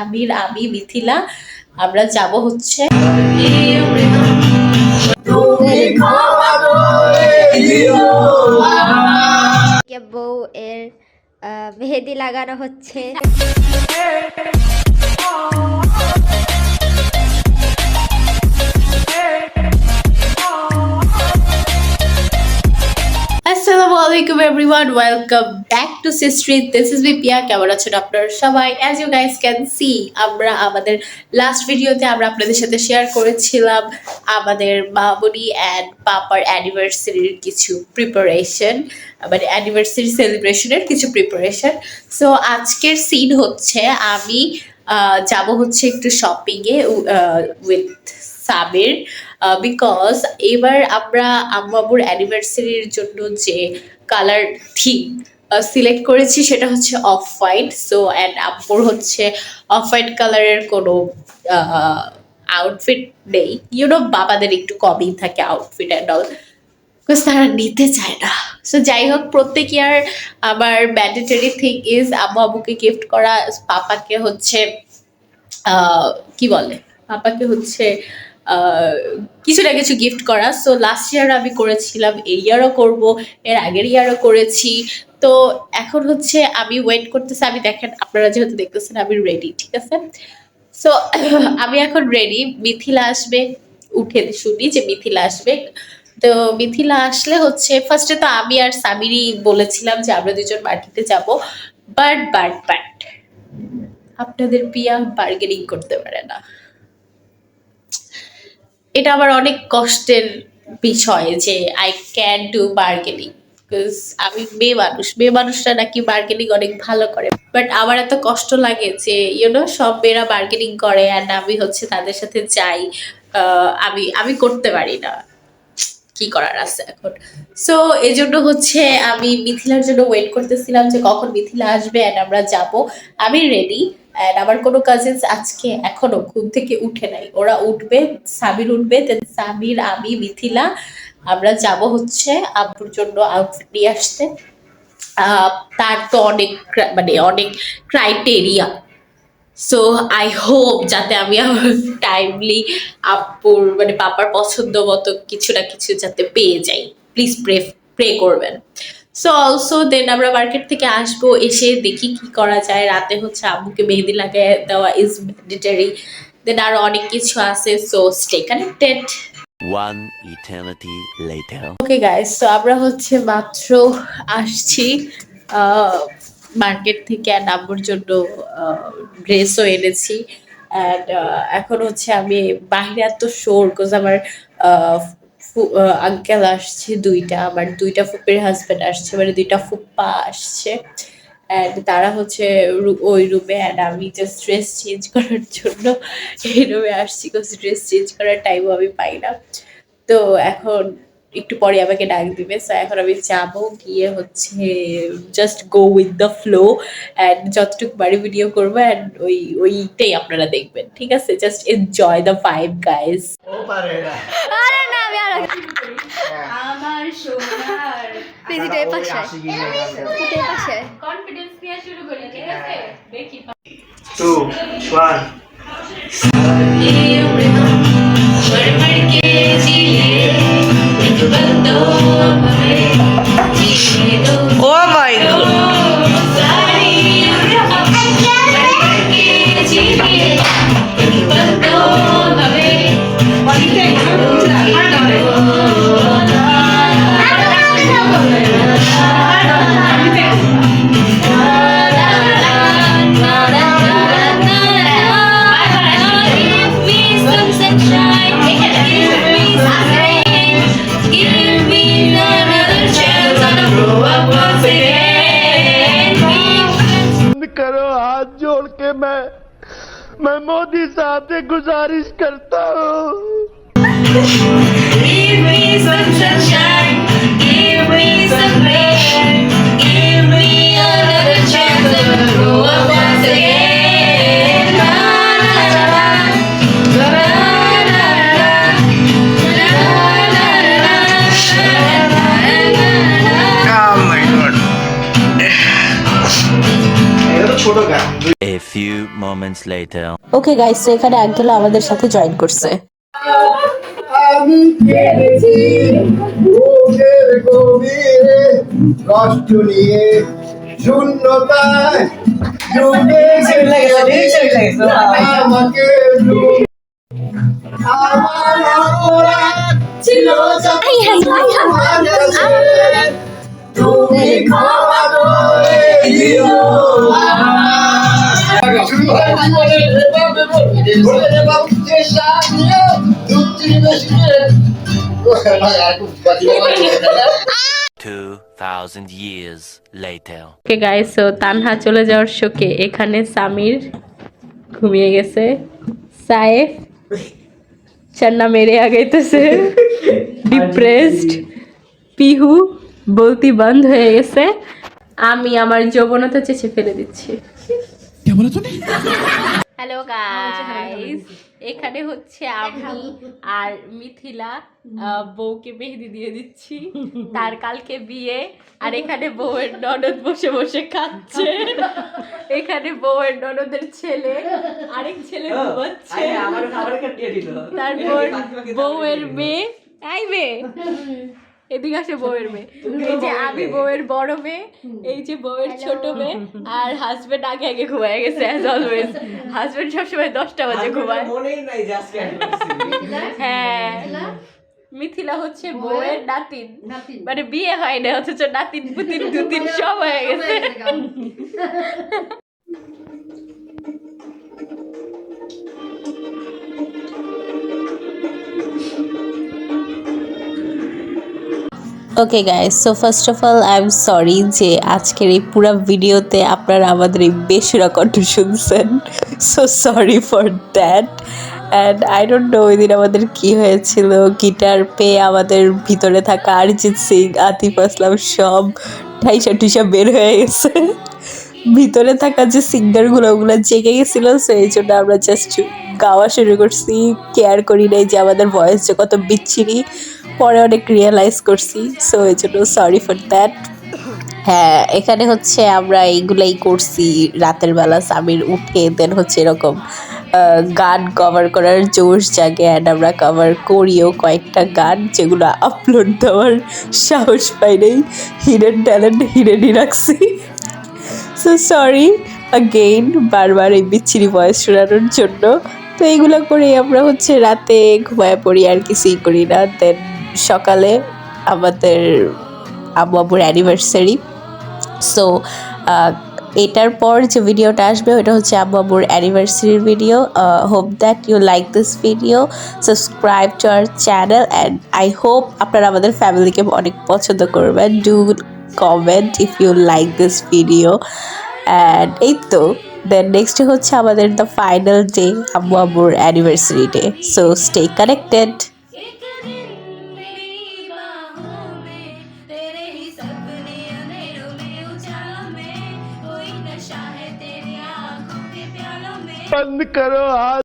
আমির আমি মিথিলা আমরা যাব হচ্ছে বউ এর মেহেদি লাগানো হচ্ছে। Assalamualaikum everyone, welcome back to Sistreet. This is Vipia. কেমন আছেন আপনারা সবাই? As you guys can see, আমরা আমাদের লাস্ট ভিডিওতে আমরা আপনাদের সাথে শেয়ার করেছিলাম আমাদের মামুনি এন্ড পাপার অ্যানিভার্সারির কিছু প্রিপারেশন, মানে অ্যানিভার্সারি সেলিব্রেশনের কিছু প্রিপারেশন। সো আজকের সিন হচ্ছে আমি যাব হচ্ছে একটু শপিংয়ে উইথ সাবির, বিকজ এবার আমরা আম্মুর অ্যানিভার্সারির জন্য যে কালার থিম সিলেক্ট করেছি সেটা হচ্ছে অফ হোয়াইট। সো অ্যান্ড আম্মুর হচ্ছে অফ হোয়াইট কালারের কোনো আউটফিট নেই, ইউনো বাবাদের একটু কমই থাকে আউটফিট অ্যান্ড অল, বিকজ তারা নিতে চায় না। সো যাই হোক, প্রত্যেক ইয়ার আমার ম্যান্ডেটরি থিং ইজ আম্মু আব্বুকে গিফট করা, পাপাকে হচ্ছে কি বলে পাপাকে হচ্ছে কিছু না কিছু গিফট করা। সো লাস্ট ইয়ার আমি করেছিলাম, এই ইয়ারও করব, এর আগের ইয়ারও করেছি। তো এখন হচ্ছে আমি ওয়েট করতেছি। আমি দেখেন, আপনারা যেহেতু দেখতেছেন আমি রেডি, ঠিক আছে? সো আমি এখন রেডি। মিথিলা আসবে, উঠে শুনি যে মিথিলা আসবে। তো মিথিলা আসলে হচ্ছে ফার্স্টে তো আমি আর সামিরি বলেছিলাম যে আমরা দুজন মার্কেটে যাব, বাট আপনাদের পিয়া বার্গেনিং করতে পারে না। এটা আমার অনেক কষ্টের বিষয় যে I can do bargaining, because আমি মেয়ে মানুষরা নাকি বার্গেনিং অনেক ভালো করে, বাট আমার এত কষ্ট লাগে যে ইউনো সব মেয়েরা বার্গেনিং করে অ্যান্ড আমি হচ্ছে তাদের সাথে যাই, আমি করতে পারি না, কি করার আছে এখন। সো এই জন্য হচ্ছে আমি মিথিলার জন্য ওয়েট করতেছিলাম যে কখন মিথিলা আসবে অ্যান্ড আমরা যাব। আমি রেডি অ্যান্ড আমার কোনো কাজিনস আজকে এখনো ঘুম থেকে উঠে নাই, ওরা উঠবে, সামির উঠবে, দেন সামির আমি মিথিলা আমরা যাব হচ্ছে আব্বুর জন্য আউটফিট নিয়ে আসতে। তার তো অনেক মানে অনেক ক্রাইটেরিয়া। সো আই হোপ যাতে আমি টাইমলি আপুর মানে পাপার পছন্দ মতো কিছু না কিছু যাতে পেয়ে যাই, প্লিজ প্রে করবেন। সো অলসো দেন আমরা মার্কেট থেকে আসবো, এসে দেখি কি করা যায়। রাতে হচ্ছে আম্মুকে মেহেদি লাগিয়ে দেওয়া ইজ ম্যান্ডেটরি, দেন আরো অনেক কিছু আছে। So stay connected. One eternity later. Okay guys, তো আমরা হচ্ছে মাত্র আসছি মার্কেট থেকে, অ্যান্ড আব্বুর জন্য ড্রেসও এনেছি। অ্যান্ড এখন হচ্ছে আমি বাইরে এত শোর, বিকজ আমার আঙ্কেল আসছে দুইটা, আমার দুইটা ফুপির হাজব্যান্ড আসছে, মানে দুইটা ফুপ্পা আসছে। অ্যান্ড তারা হচ্ছে ওই রুমে, অ্যান্ড আমি জাস্ট ড্রেস চেঞ্জ করার জন্য এই রুমে আসছি, বিকজ ড্রেস চেঞ্জ করার টাইমও আমি পাই না। তো এখন একটু পরে আমাকে ডাক দিবে। সো এখন আমি যাবো, গিয়ে হচ্ছে just go with the flow and যতটুকু বাড়ি ভিডিও করবো অ্যান্ড ওইটাই আপনারা দেখবেন, ঠিক আছে? Just enjoy the vibe guys. আরে না, আমি আর আমার সোনার প্লিজ পাশে কনফিডেন্স নিয়ে শুরু করি, ঠিক আছে? দেখি 2 1 Oh my God. करो हाथ जोड़ के मैं मोदी साहब से गुजारिश करता हूँ। Give me some sunshine, give me some rain, give me another chance to grow up once again. La la la la, la la la la, la la la la. Oh my God. छोड़ो क्या? A few moments moments later. Okay guys, তো এখানে uncle আমাদের সাথে join করছে। আমি পেরেছি বুকের গভীরে কষ্ট নিয়ে শূন্যতায় ডুবে আমাকে আমার অপরাধ ছিল তুমি ক্ষমা করে দিও শুরু হয় জীবনের এভাবে বলে দেবাম চেষ্টা নিয়ে দুঃখী বেশি 2,000 years later. ওকে গাইস, তো তানহা চলে যাওয়ার শোকে এখানে সামির ঘুমিয়ে গেছে, সাইফ চান্না মেরে আগাইতেছে, ডিপ্রেসড, পিহু বলতি বন্ধ হয়ে গেছে, আমি আমার যৌবনতা চেঁচে ফেলে দিচ্ছি। হ্যালো গাইস, এখানে হচ্ছে আমি আর মিথিলা বউকে মেহেদি দিয়ে দিচ্ছি, তার কালকে বিয়ে। আর এখানে বউয়ের ননদ বসে বসে খাচ্ছে, এখানে বউয়ের ননদের ছেলে আরেক ছেলে ঘুমাচ্ছে, তারপর বউয়ের মেয়ে আইবে, এদিকে আসে বউয়ের মেয়ে, এই যে আমি বউয়ের বড় মেয়ে, এই যে বউয়ের ছোট মেয়ে, আর হাজবেন্ড আগে আগে ঘুমায় গেছে অ্যাজ অলওয়েজ। হাজবেন্ড সবসময় 10টা বাজে ঘুমায়। হ্যাঁ, মিথিলা হচ্ছে বউয়ের নাতিন, মানে বিয়ে হয় না অথচ নাতিন পুতিন দুতিন সব হয়ে গেছে। Okay guys, so first of all I am sorry যে আজকের এই পুরো ভিডিওতে আপনারা আমাদের এই বেসুরা কণ্ঠ শুনছেন, so sorry for that. And I don't know ওই দিন আমাদের কী হয়েছিল, গিটার পেয়ে আমাদের ভিতরে থাকা অরিজিৎ সিং, আতিফ আসলাম সব ঠাইসা টুইসা বের হয়ে গেছে, ভিতরে থাকা যে সিঙ্গারগুলো ওগুলো জেগে গেছিলো। সো এই জন্য আমরা জাস্ট গাওয়া শুরু করছি, কেয়ার করি নাই যে আমাদের ভয়েস যে কত বিচ্ছিরি, পরে অনেক রিয়েলাইজ করছি। সো এই জন্য সরি ফর দ্যাট। হ্যাঁ, এখানে হচ্ছে আমরা এইগুলাই করছি রাতের বেলা, সামির উঠে দেন হচ্ছে এরকম গান কভার করার জোশ জাগে, অ্যান্ড আমরা কভার করিও কয়েকটা গান যেগুলো আপলোড দেওয়ার সাহস পাই নেই, হিডেন ট্যালেন্ট হিডেনই রাখছি। সো সরি অ্যাগেইন বারবার এই বিচ্ছিরি ভয়েস শোনানোর জন্য। তো এইগুলো করে আমরা হচ্ছে রাতে ঘুমায় পড়ি, আর কিছুই করি না। দেন সকালে আমাদের আব্বু আব্বুর অ্যানিভার্সারি। সো এটার পর যে ভিডিওটা আসবে ওটা হচ্ছে আব্বু আব্বুর অ্যানিভার্সারির video. Hope that you like this video, subscribe to our channel, and I hope আপনারা আমাদের ফ্যামিলিকে অনেক পছন্দ করবেন। Do comment if you like this video. And এই তো দেন নেক্সট হচ্ছে আমাদের দ্য ফাইনাল ডে, আব্বু আব্বুর anniversary day. So stay connected. एक दिन मेरी बाहों में तेरे ही सपने अंधेरों में उजालों में कोई नशा है तेरी आंखों के प्यालों में। बंद करो हाथ।